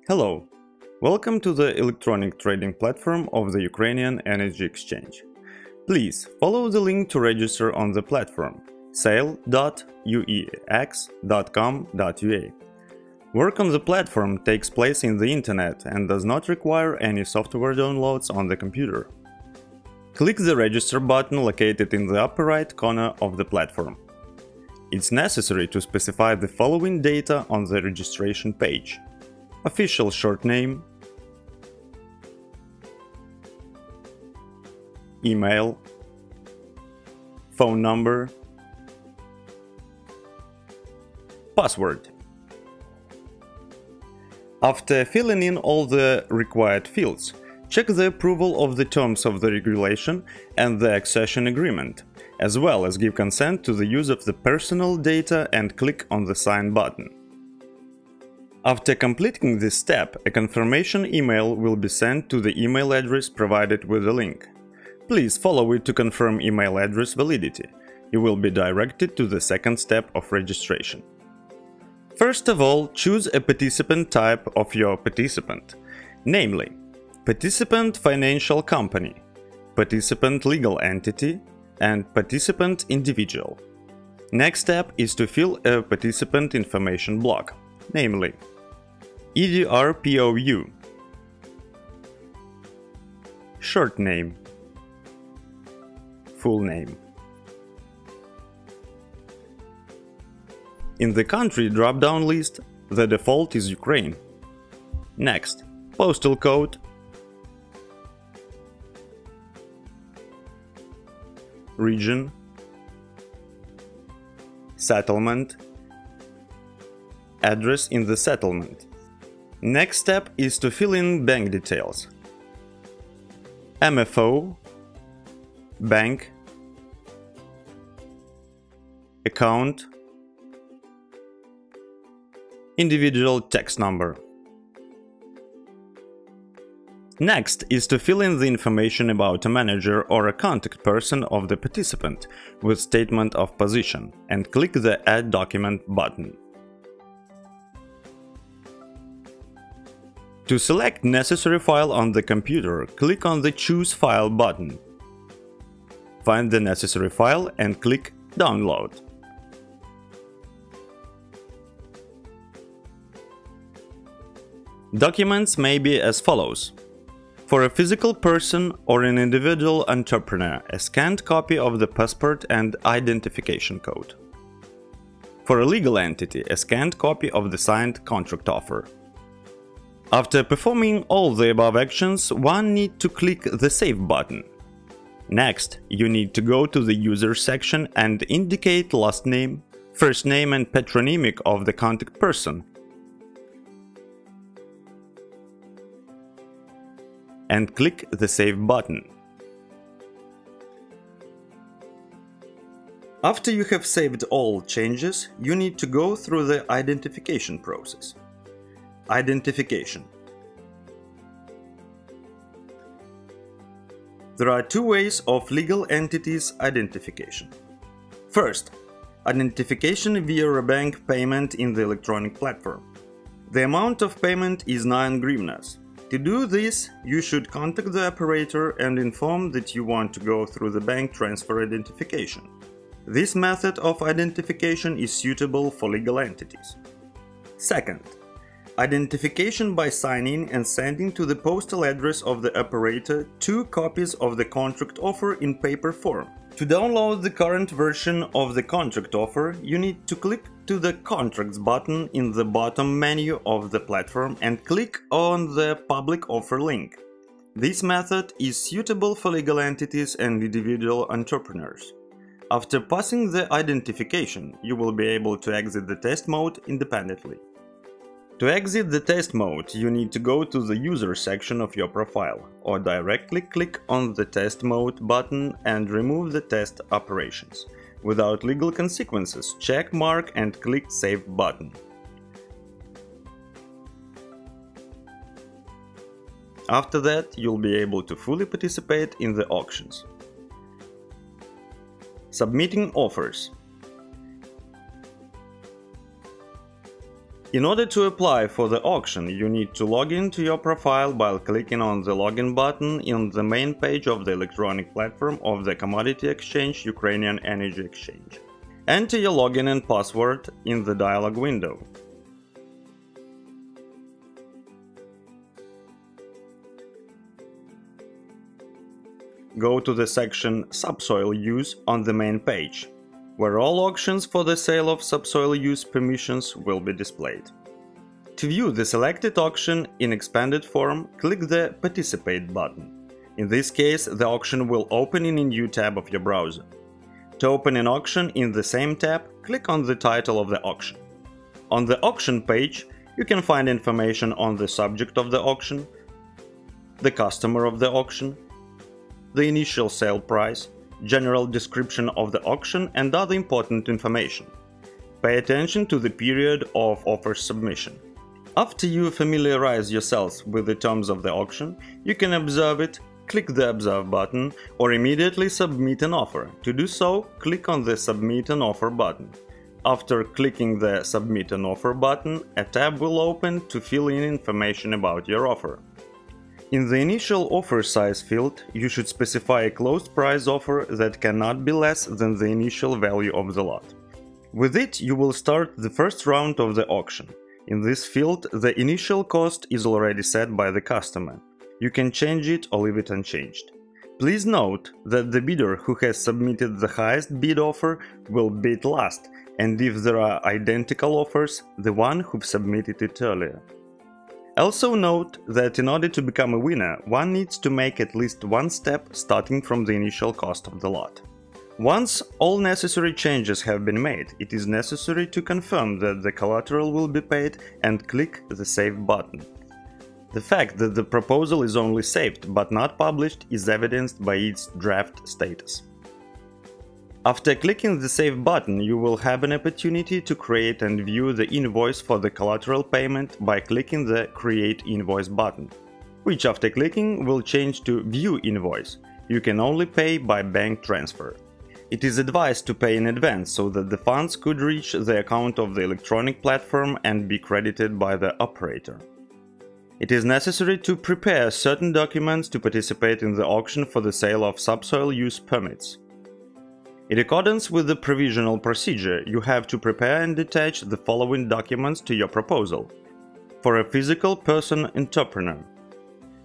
Hello, welcome to the electronic trading platform of the Ukrainian Energy Exchange. Please follow the link to register on the platform sale.uex.com.ua. Work on the platform takes place in the internet and does not require any software downloads on the computer. Click the register button located in the upper right corner of the platform. It's necessary to specify the following data on the registration page: official short name, email, phone number, password. After filling in all the required fields, check the approval of the terms of the regulation and the accession agreement, as well as give consent to the use of the personal data and click on the Sign button. After completing this step, a confirmation email will be sent to the email address provided with the link. Please follow it to confirm email address validity. You will be directed to the second step of registration. First of all, choose a participant type of your participant, namely participant financial company, participant legal entity, and participant individual. Next step is to fill a participant information block, namely EDRPOU, short name, full name. In the country drop-down list, the default is Ukraine. Next, postal code, region, settlement, address in the settlement. Next step is to fill in bank details: MFO, bank, account, individual tax number. Next is to fill in the information about a manager or a contact person of the participant with statement of position and click the Add Document button. To select necessary file on the computer, click on the Choose File button. Find the necessary file and click Download. Documents may be as follows. For a physical person or an individual entrepreneur, a scanned copy of the passport and identification code. For a legal entity, a scanned copy of the signed contract offer. After performing all the above actions, one needs to click the Save button. Next, you need to go to the User section and indicate last name, first name and patronymic of the contact person, and click the Save button. After you have saved all changes, you need to go through the identification process. Identification. There are two ways of legal entities identification. First, identification via a bank payment in the electronic platform. The amount of payment is 9 hryvnias. To do this, you should contact the operator and inform that you want to go through the bank transfer identification. This method of identification is suitable for legal entities. Second, identification by signing and sending to the postal address of the operator 2 copies of the contract offer in paper form. To download the current version of the contract offer, you need to click to the Contracts button in the bottom menu of the platform and click on the Public Offer link. This method is suitable for legal entities and individual entrepreneurs. After passing the identification, you will be able to exit the test mode independently. To exit the test mode, you need to go to the User section of your profile, or directly click on the Test Mode button and remove the test operations. Without legal consequences, check mark and click Save button. After that, you'll be able to fully participate in the auctions. Submitting offers. In order to apply for the auction, you need to log into your profile by clicking on the login button in the main page of the electronic platform of the commodity exchange Ukrainian Energy Exchange. Enter your login and password in the dialog window. Go to the section Subsoil Use on the main page, where all auctions for the sale of subsoil use permissions will be displayed. To view the selected auction in expanded form, click the Participate button. In this case, the auction will open in a new tab of your browser. To open an auction in the same tab, click on the title of the auction. On the auction page, you can find information on the subject of the auction, the customer of the auction, the initial sale price, general description of the auction and other important information. Pay attention to the period of offer submission. After you familiarize yourselves with the terms of the auction, you can observe it, click the Observe button, or immediately submit an offer. To do so, click on the Submit an Offer button. After clicking the Submit an Offer button, a tab will open to fill in information about your offer. In the initial offer size field, you should specify a closed price offer that cannot be less than the initial value of the lot. With it, you will start the first round of the auction. In this field, the initial cost is already set by the customer. You can change it or leave it unchanged. Please note that the bidder who has submitted the highest bid offer will bid last, and if there are identical offers, the one who submitted it earlier. Also note that in order to become a winner, one needs to make at least one step starting from the initial cost of the lot. Once all necessary changes have been made, it is necessary to confirm that the collateral will be paid and click the Save button. The fact that the proposal is only saved but not published is evidenced by its draft status. After clicking the Save button, you will have an opportunity to create and view the invoice for the collateral payment by clicking the Create Invoice button, which after clicking will change to View Invoice. You can only pay by bank transfer. It is advised to pay in advance so that the funds could reach the account of the electronic platform and be credited by the operator. It is necessary to prepare certain documents to participate in the auction for the sale of subsoil use permits. In accordance with the provisional procedure, you have to prepare and attach the following documents to your proposal. For a physical person entrepreneur: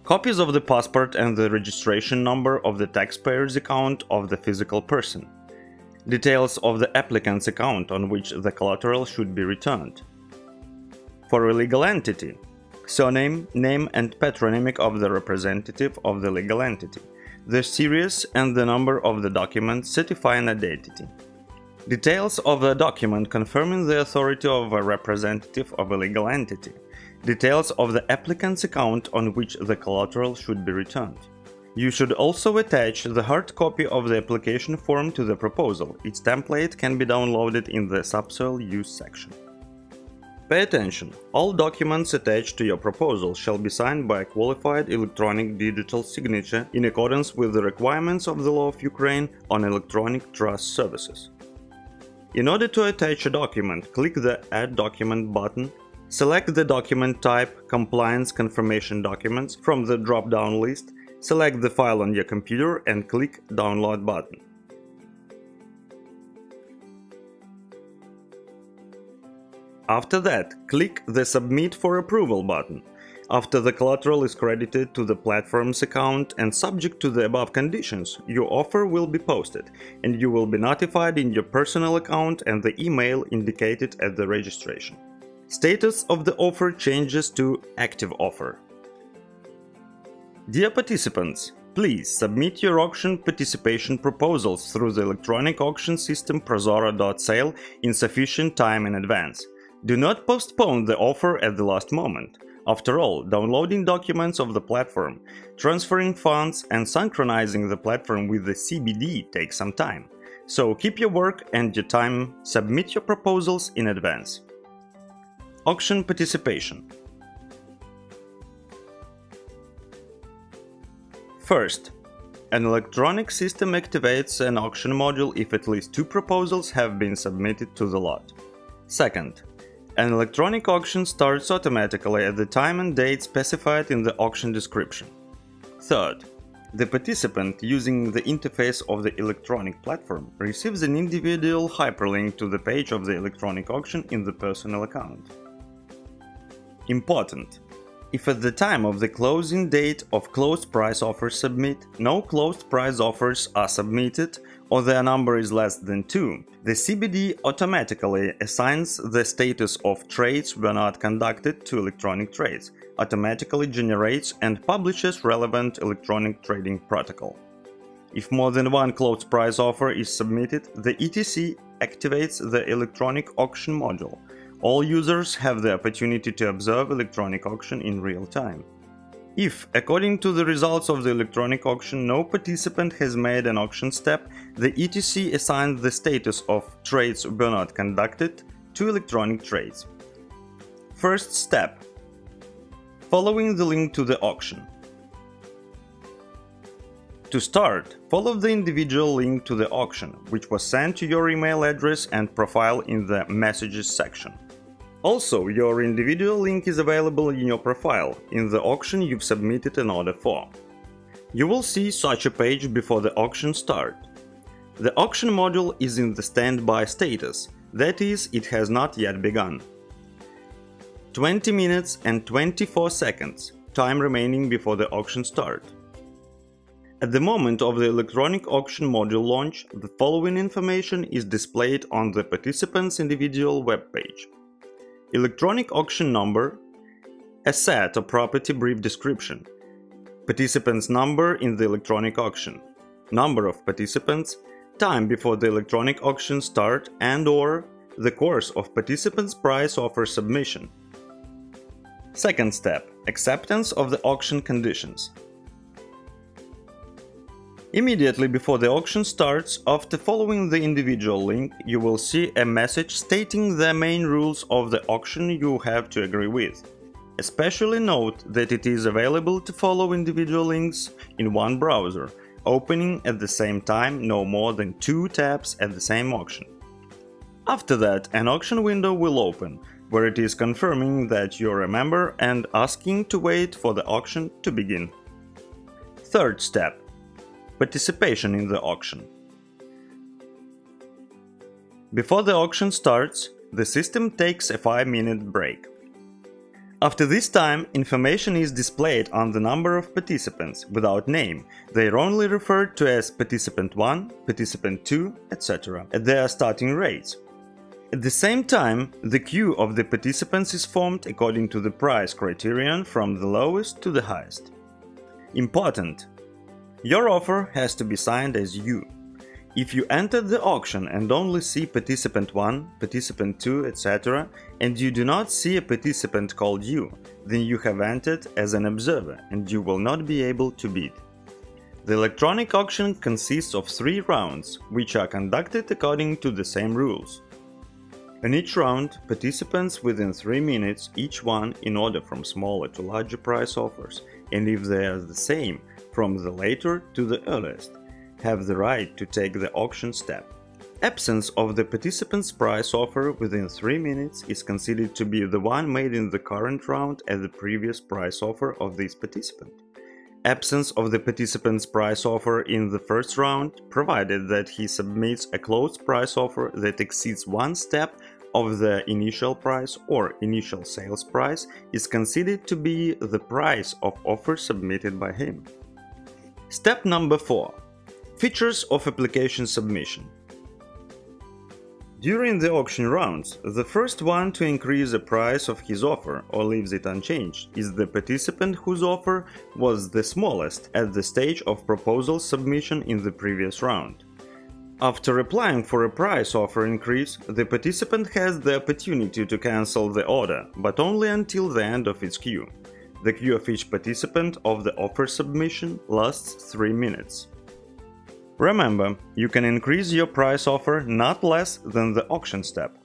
copies of the passport and the registration number of the taxpayer's account of the physical person, details of the applicant's account on which the collateral should be returned. For a legal entity: surname, name and patronymic of the representative of the legal entity, the series and the number of the document certifying identity. Details of a document confirming the authority of a representative of a legal entity. Details of the applicant's account on which the collateral should be returned. You should also attach the hard copy of the application form to the proposal. Its template can be downloaded in the Subsoil Use section. Pay attention! All documents attached to your proposal shall be signed by a qualified electronic digital signature in accordance with the requirements of the law of Ukraine on electronic trust services. In order to attach a document, click the Add Document button, select the document type Compliance Confirmation Documents from the drop-down list, select the file on your computer and click Download button. After that, click the Submit for Approval button. After the collateral is credited to the platform's account and subject to the above conditions, your offer will be posted, and you will be notified in your personal account and the email indicated at the registration. Status of the offer changes to Active Offer. Dear participants, please submit your auction participation proposals through the electronic auction system Prozorro.Sale in sufficient time in advance. Do not postpone the offer at the last moment. After all, downloading documents of the platform, transferring funds and synchronizing the platform with the CBD takes some time. So keep your work and your time, submit your proposals in advance. Auction participation. First, an electronic system activates an auction module if at least 2 proposals have been submitted to the lot. Second, An electronic auction starts automatically at the time and date specified in the auction description. Third, the participant using the interface of the electronic platform receives an individual hyperlink to the page of the electronic auction in the personal account. Important: if at the time of the closing date of closed price offers submit, no closed price offers are submitted, or their number is less than 2, the CBD automatically assigns the status of trades were not conducted to electronic trades, automatically generates and publishes relevant electronic trading protocol. If more than one closed price offer is submitted, the ETC activates the electronic auction module. All users have the opportunity to observe electronic auction in real time. If, according to the results of the electronic auction, no participant has made an auction step, the ETC assigns the status of trades were not conducted to electronic trades. First step: following the link to the auction. To start, follow the individual link to the auction, which was sent to your email address and profile in the Messages section. Also, your individual link is available in your profile in the auction you've submitted an order for. You will see such a page before the auction starts. The auction module is in the standby status, that is, it has not yet begun. 20 minutes and 24 seconds, time remaining before the auction start. At the moment of the electronic auction module launch, the following information is displayed on the participant's individual web page. Electronic auction number, asset or property brief description, participant's number in the electronic auction, number of participants, time before the electronic auction start and/or the course of participant's price offer submission. Second step: acceptance of the auction conditions. Immediately before the auction starts, after following the individual link, you will see a message stating the main rules of the auction you have to agree with. Especially note that it is available to follow individual links in one browser, opening at the same time no more than 2 tabs at the same auction. After that, an auction window will open, where it is confirming that you're a member and asking to wait for the auction to begin. Third step: participation in the auction. Before the auction starts, the system takes a 5-minute break. After this time, information is displayed on the number of participants without name. They are only referred to as participant 1, participant 2, etc. at their starting rates. At the same time, the queue of the participants is formed according to the price criterion from the lowest to the highest. Important: your offer has to be signed as you. If you entered the auction and only see participant 1, participant 2, etc., and you do not see a participant called you, then you have entered as an observer and you will not be able to bid. The electronic auction consists of 3 rounds, which are conducted according to the same rules. In each round, participants within 3 minutes each one in order from smaller to larger price offers, and if they are the same, from the later to the earliest, have the right to take the auction step. Absence of the participant's price offer within 3 minutes is considered to be the one made in the current round at the previous price offer of this participant. Absence of the participant's price offer in the first round, provided that he submits a closed price offer that exceeds 1 step of the initial price or initial sales price, is considered to be the price of offer submitted by him. Step number 4. Features of application submission. During the auction rounds, the first one to increase the price of his offer or leaves it unchanged is the participant whose offer was the smallest at the stage of proposal submission in the previous round. After applying for a price offer increase, the participant has the opportunity to cancel the order, but only until the end of its queue. The queue of each participant of the offer submission lasts 3 minutes. Remember, you can increase your price offer not less than the auction step.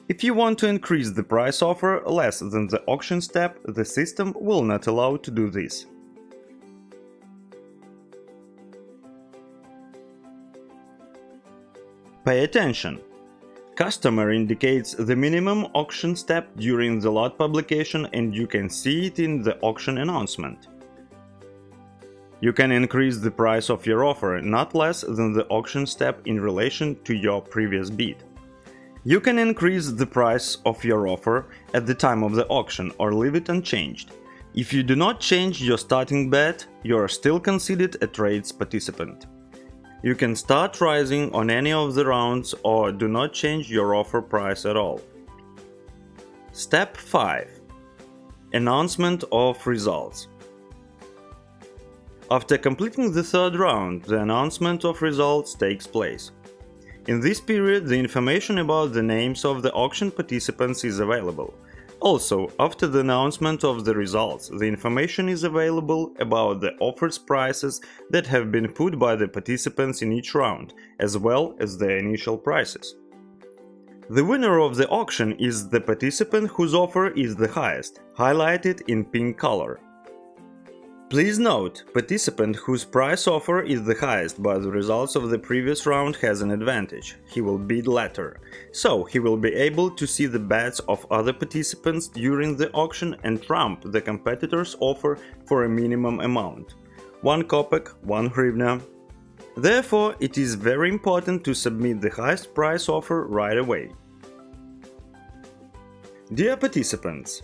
If you want to increase the price offer less than the auction step, the system will not allow to do this. Pay attention! Customer indicates the minimum auction step during the lot publication, and you can see it in the auction announcement. You can increase the price of your offer not less than the auction step in relation to your previous bid. You can increase the price of your offer at the time of the auction or leave it unchanged. If you do not change your starting bet, you are still considered a trades participant. You can start rising on any of the rounds or do not change your offer price at all. Step 5. Announcement of results. After completing the third round, the announcement of results takes place. In this period, the information about the names of the auction participants is available. Also, after the announcement of the results, the information is available about the offers prices that have been put by the participants in each round, as well as their initial prices. The winner of the auction is the participant whose offer is the highest, highlighted in pink color. Please note, participant whose price offer is the highest by the results of the previous round has an advantage. He will bid later, so he will be able to see the bets of other participants during the auction and trump the competitor's offer for a minimum amount. 1 kopeck, 1 hryvnia. Therefore, it is very important to submit the highest price offer right away. Dear participants,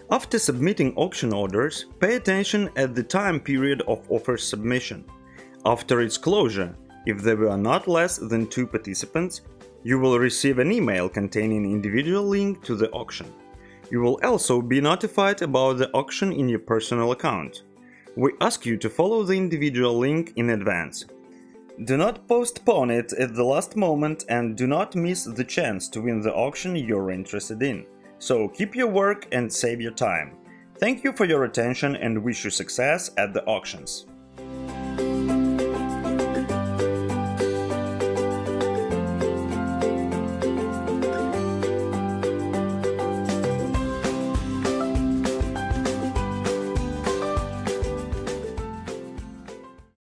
after submitting auction orders, pay attention at the time period of offer submission. After its closure, if there were not less than 2 participants, you will receive an email containing an individual link to the auction. You will also be notified about the auction in your personal account. We ask you to follow the individual link in advance. Do not postpone it at the last moment and do not miss the chance to win the auction you're interested in. So keep your work and save your time. Thank you for your attention and wish you success at the auctions.